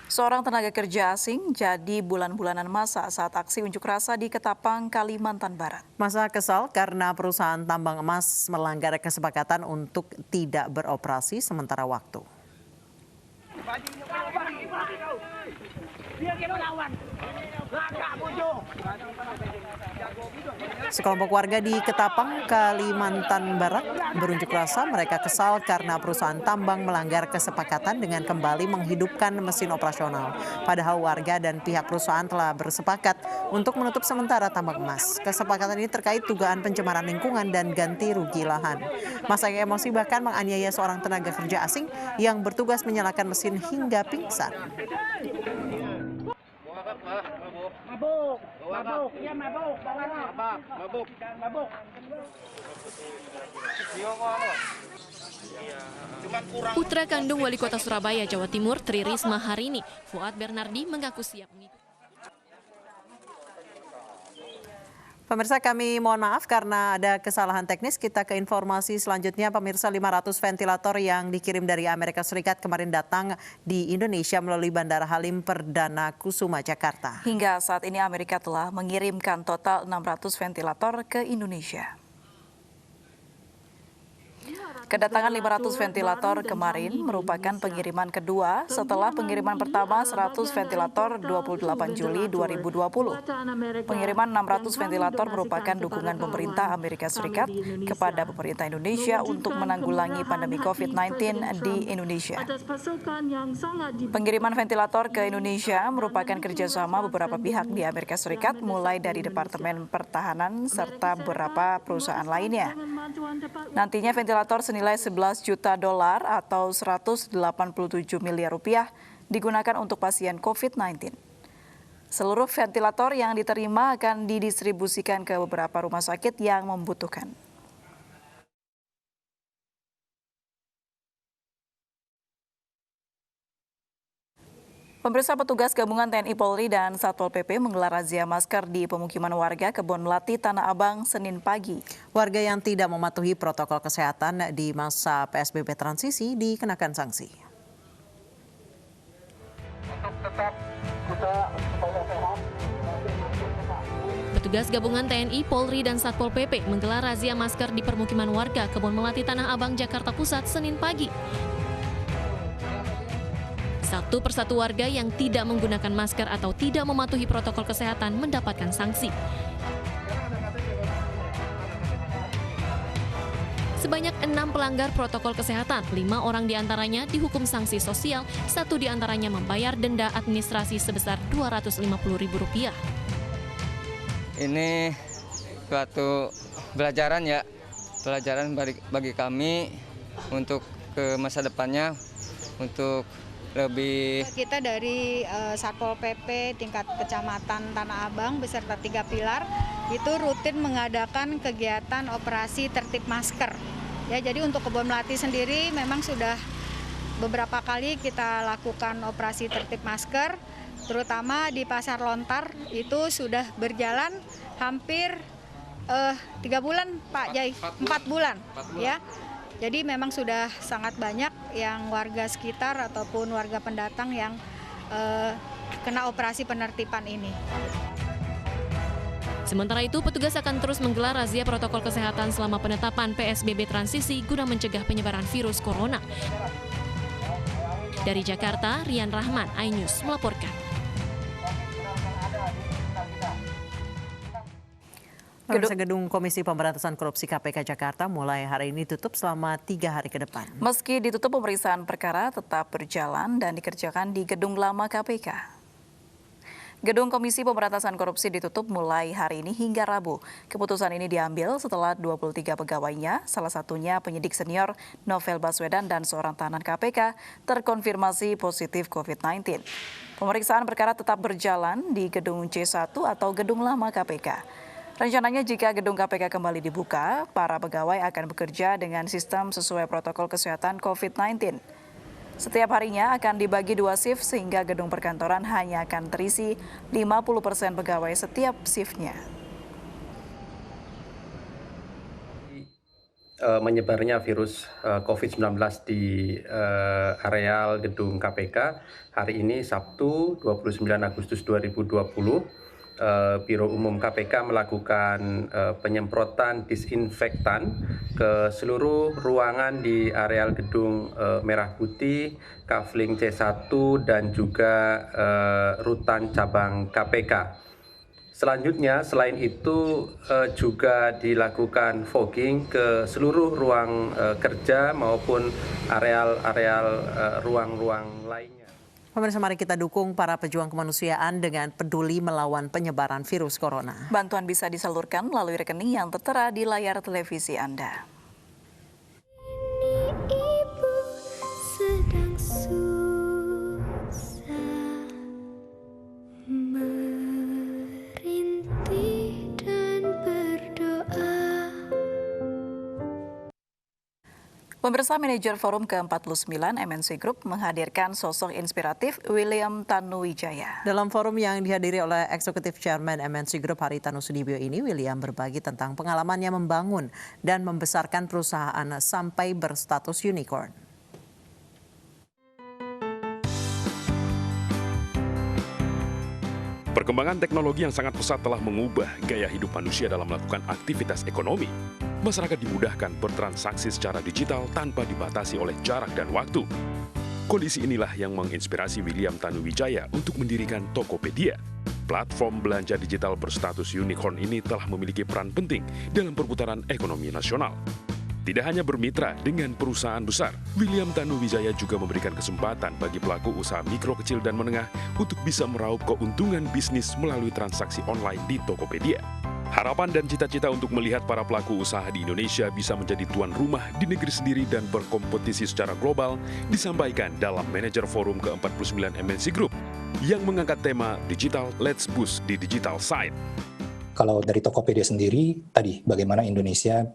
Seorang tenaga kerja asing jadi bulan-bulanan masa saat aksi unjuk rasa di Ketapang, Kalimantan Barat. Masa kesal karena perusahaan tambang emas melanggar kesepakatan untuk tidak beroperasi sementara waktu. Sekelompok warga di Ketapang, Kalimantan Barat berunjuk rasa. Mereka kesal karena perusahaan tambang melanggar kesepakatan dengan kembali menghidupkan mesin operasional. Padahal warga dan pihak perusahaan telah bersepakat untuk menutup sementara tambang emas. Kesepakatan ini terkait dugaan pencemaran lingkungan dan ganti rugi lahan. Masa yang emosi bahkan menganiaya seorang tenaga kerja asing yang bertugas menyalakan mesin hingga pingsan. Putra kandung Wali Kota Surabaya, Jawa Timur, Tri Risma hari ini, Fuad Bernardi mengaku siap mengikuti. Pemirsa, kami mohon maaf karena ada kesalahan teknis. Kita ke informasi selanjutnya. Pemirsa, 500 ventilator yang dikirim dari Amerika Serikat kemarin datang di Indonesia melalui Bandara Halim Perdana Kusuma, Jakarta. Hingga saat ini Amerika telah mengirimkan total 600 ventilator ke Indonesia. Kedatangan 500 ventilator kemarin merupakan pengiriman kedua setelah pengiriman pertama 100 ventilator 28 Juli 2020. Pengiriman 600 ventilator merupakan dukungan pemerintah Amerika Serikat kepada pemerintah Indonesia untuk menanggulangi pandemi COVID-19 di Indonesia. Pengiriman ventilator ke Indonesia merupakan kerjasama beberapa pihak di Amerika Serikat, mulai dari Departemen Pertahanan serta beberapa perusahaan lainnya. Nantinya ventilator senilai 11 juta dolar atau 187 miliar rupiah digunakan untuk pasien COVID-19. Seluruh ventilator yang diterima akan didistribusikan ke beberapa rumah sakit yang membutuhkan. Pemirsa, petugas gabungan TNI Polri dan Satpol PP menggelar razia masker di pemukiman warga Kebon Melati, Tanah Abang, Senin pagi. Warga yang tidak mematuhi protokol kesehatan di masa PSBB transisi dikenakan sanksi. Petugas gabungan TNI, Polri, dan Satpol PP menggelar razia masker di permukiman warga Kebon Melati, Tanah Abang, Jakarta Pusat, Senin pagi. Satu persatu warga yang tidak menggunakan masker atau tidak mematuhi protokol kesehatan mendapatkan sanksi. Sebanyak 6 pelanggar protokol kesehatan, 5 orang diantaranya dihukum sanksi sosial, 1 diantaranya membayar denda administrasi sebesar Rp250.000. Ini suatu pelajaran bagi kami untuk ke masa depannya, untuk lebih. Kita dari Satpol PP tingkat kecamatan Tanah Abang beserta 3 pilar itu rutin mengadakan kegiatan operasi tertib masker. Ya, jadi untuk Kebon Melati sendiri memang sudah beberapa kali kita lakukan operasi tertib masker, terutama di Pasar Lontar itu sudah berjalan hampir 3 bulan, Pak Jai, 4 bulan, ya. Jadi memang sudah sangat banyak yang warga sekitar ataupun warga pendatang yang kena operasi penertiban ini. Sementara itu, petugas akan terus menggelar razia protokol kesehatan selama penetapan PSBB transisi guna mencegah penyebaran virus corona. Dari Jakarta, Rian Rahman, iNews melaporkan. Gedung Komisi Pemberantasan Korupsi KPK Jakarta mulai hari ini tutup selama 3 hari ke depan. Meski ditutup, pemeriksaan perkara tetap berjalan dan dikerjakan di gedung lama KPK. Gedung Komisi Pemberantasan Korupsi ditutup mulai hari ini hingga Rabu. Keputusan ini diambil setelah 23 pegawainya, salah satunya penyidik senior Novel Baswedan dan seorang tahanan KPK, terkonfirmasi positif COVID-19. Pemeriksaan perkara tetap berjalan di gedung C1 atau gedung lama KPK. Rencananya jika gedung KPK kembali dibuka, para pegawai akan bekerja dengan sistem sesuai protokol kesehatan COVID-19. Setiap harinya akan dibagi 2 shift sehingga gedung perkantoran hanya akan terisi 50% pegawai setiap shiftnya. menyebarnya virus COVID-19 di areal gedung KPK. Hari ini Sabtu 29 Agustus 2020, Biro Umum KPK melakukan penyemprotan disinfektan ke seluruh ruangan di areal gedung Merah Putih, Kafling C1 dan juga rutan cabang KPK. Selanjutnya, selain itu juga dilakukan fogging ke seluruh ruang kerja maupun areal-areal ruang-ruang lainnya. Pemirsa, mari kita dukung para pejuang kemanusiaan dengan peduli melawan penyebaran virus corona. Bantuan bisa disalurkan melalui rekening yang tertera di layar televisi Anda. Ibu sedang Pemirsa, manajer forum ke-49 MNC Group menghadirkan sosok inspiratif William Tanuwijaya. Dalam forum yang dihadiri oleh Eksekutif Chairman MNC Group Haritanu Sudibyo ini, William berbagi tentang pengalamannya membangun dan membesarkan perusahaan sampai berstatus unicorn. Perkembangan teknologi yang sangat pesat telah mengubah gaya hidup manusia dalam melakukan aktivitas ekonomi. Masyarakat dimudahkan bertransaksi secara digital tanpa dibatasi oleh jarak dan waktu. Kondisi inilah yang menginspirasi William Tanuwijaya untuk mendirikan Tokopedia. Platform belanja digital berstatus unicorn ini telah memiliki peran penting dalam perputaran ekonomi nasional. Tidak hanya bermitra dengan perusahaan besar, William Tanuwijaya juga memberikan kesempatan bagi pelaku usaha mikro, kecil, dan menengah untuk bisa meraup keuntungan bisnis melalui transaksi online di Tokopedia. Harapan dan cita-cita untuk melihat para pelaku usaha di Indonesia bisa menjadi tuan rumah di negeri sendiri dan berkompetisi secara global disampaikan dalam Manajer Forum ke-49 MNC Group yang mengangkat tema Digital Let's Boost di Digital Side. Kalau dari Tokopedia sendiri, tadi bagaimana Indonesia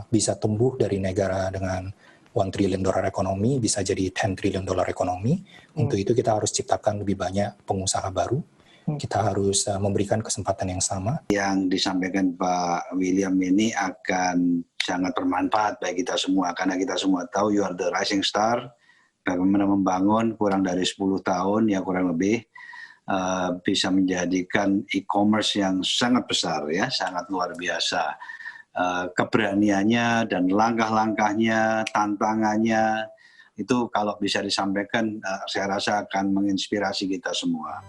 bisa tumbuh dari negara dengan $1 trillion ekonomi, bisa jadi $10 trillion ekonomi. Untuk itu kita harus ciptakan lebih banyak pengusaha baru. Kita harus memberikan kesempatan yang sama. Yang disampaikan Pak William ini akan sangat bermanfaat bagi kita semua. Karena kita semua tahu you are the rising star. Bagaimana membangun kurang dari 10 tahun, ya kurang lebih. Bisa menjadikan e-commerce yang sangat besar, ya, sangat luar biasa. Keberaniannya dan langkah-langkahnya, tantangannya, itu kalau bisa disampaikan, saya rasa akan menginspirasi kita semua.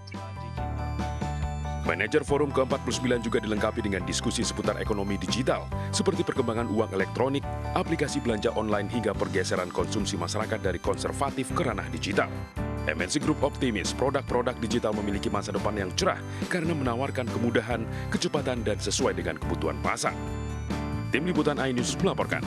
Manajer Forum ke-49 juga dilengkapi dengan diskusi seputar ekonomi digital, seperti perkembangan uang elektronik, aplikasi belanja online hingga pergeseran konsumsi masyarakat dari konservatif ke ranah digital. MNC Group optimis produk-produk digital memiliki masa depan yang cerah karena menawarkan kemudahan, kecepatan, dan sesuai dengan kebutuhan pasar. Tim Liputan iNews melaporkan.